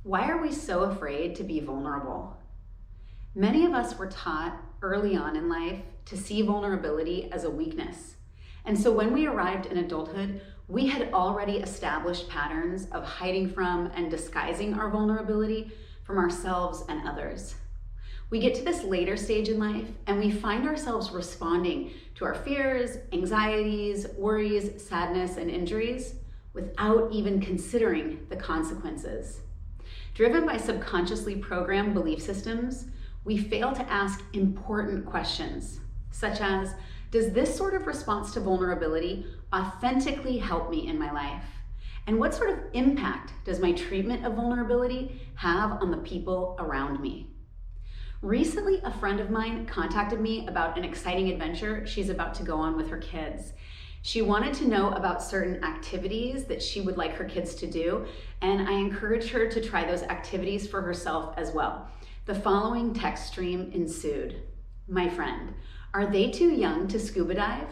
Why are we so afraid to be vulnerable? Many of us were taught early on in life to see vulnerability as a weakness. And so when we arrived in adulthood, we had already established patterns of hiding from and disguising our vulnerability from ourselves and others. We get to this later stage in life and we find ourselves responding to our fears, anxieties, worries, sadness, and injuries without even considering the consequences. Driven by subconsciously programmed belief systems, we fail to ask important questions, such as, does this sort of response to vulnerability authentically help me in my life? And what sort of impact does my treatment of vulnerability have on the people around me? Recently, a friend of mine contacted me about an exciting adventure she's about to go on with her kids. She wanted to know about certain activities that she would like her kids to do, and I encouraged her to try those activities for herself as well. The following text stream ensued. My friend, are they too young to scuba dive?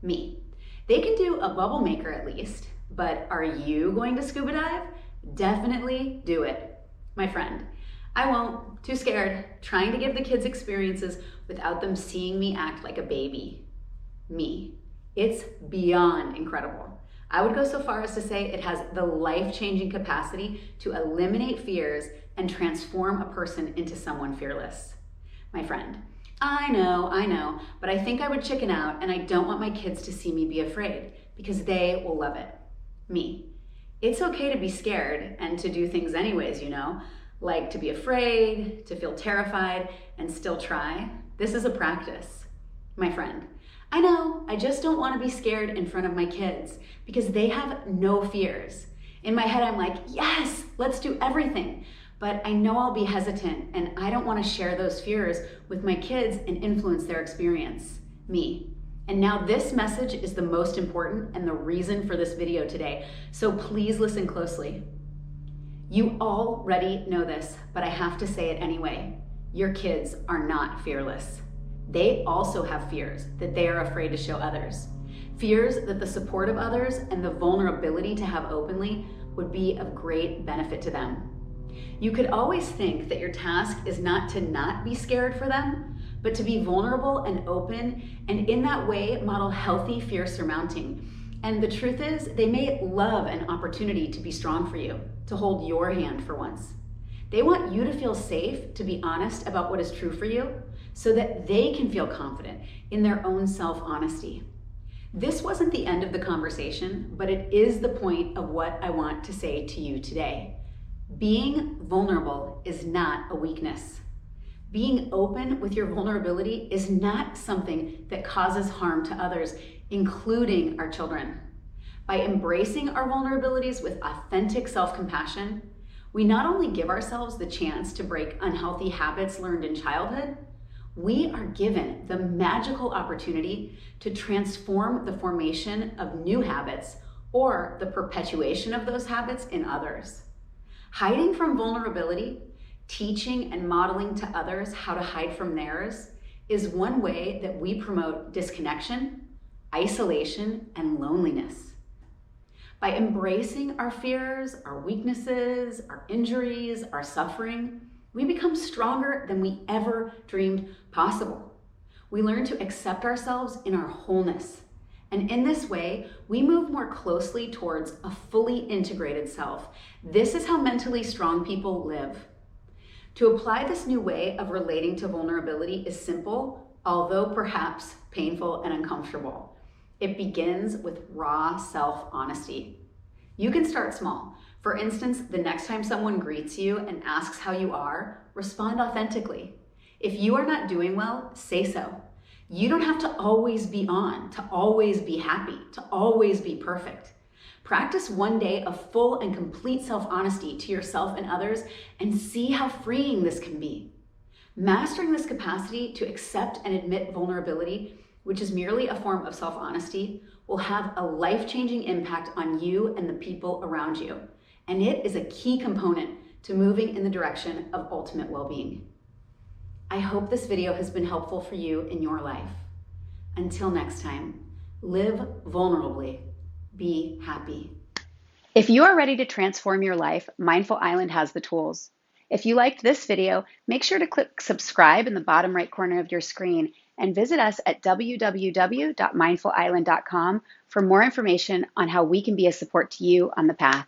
Me, they can do a bubble maker at least, but are you going to scuba dive? Definitely do it. My friend, I won't, too scared, trying to give the kids experiences without them seeing me act like a baby. Me, it's beyond incredible. I would go so far as to say it has the life-changing capacity to eliminate fears and transform a person into someone fearless. My friend, I know, but I think I would chicken out and I don't want my kids to see me be afraid because they will love it. Me, it's okay to be scared and to do things anyways, like to be afraid, to feel terrified, and still try. This is a practice. My friend, I know, I just don't want to be scared in front of my kids because they have no fears. In my head, I'm like, yes, let's do everything. But I know I'll be hesitant and I don't want to share those fears with my kids and influence their experience. Me. And now this message is the most important and the reason for this video today. So please listen closely. You already know this, but I have to say it anyway. Your kids are not fearless. They also have fears that they are afraid to show others. Fears that the support of others and the vulnerability to have openly would be of great benefit to them. You could always think that your task is not to not be scared for them, but to be vulnerable and open, and in that way model healthy fear surmounting. And the truth is, they may love an opportunity to be strong for you, to hold your hand for once. They want you to feel safe, to be honest about what is true for you, so that they can feel confident in their own self-honesty. This wasn't the end of the conversation, but it is the point of what I want to say to you today. Being vulnerable is not a weakness. Being open with your vulnerability is not something that causes harm to others, including our children. By embracing our vulnerabilities with authentic self-compassion, we not only give ourselves the chance to break unhealthy habits learned in childhood, we are given the magical opportunity to transform the formation of new habits or the perpetuation of those habits in others. Hiding from vulnerability, teaching and modeling to others how to hide from theirs is one way that we promote disconnection, isolation, and loneliness. By embracing our fears, our weaknesses, our injuries, our suffering, we become stronger than we ever dreamed possible. We learn to accept ourselves in our wholeness. And in this way, we move more closely towards a fully integrated self. This is how mentally strong people live. To apply this new way of relating to vulnerability is simple, although perhaps painful and uncomfortable. It begins with raw self-honesty. You can start small. For instance, the next time someone greets you and asks how you are, respond authentically. If you are not doing well, say so. You don't have to always be on, to always be happy, to always be perfect. Practice one day of full and complete self-honesty to yourself and others and see how freeing this can be. Mastering this capacity to accept and admit vulnerability, which is merely a form of self-honesty, will have a life-changing impact on you and the people around you. And it is a key component to moving in the direction of ultimate well-being. I hope this video has been helpful for you in your life. Until next time, live vulnerably, be happy. If you are ready to transform your life, Mindful Island has the tools. If you liked this video, make sure to click subscribe in the bottom right corner of your screen and visit us at www.mindfulisland.com for more information on how we can be a support to you on the path.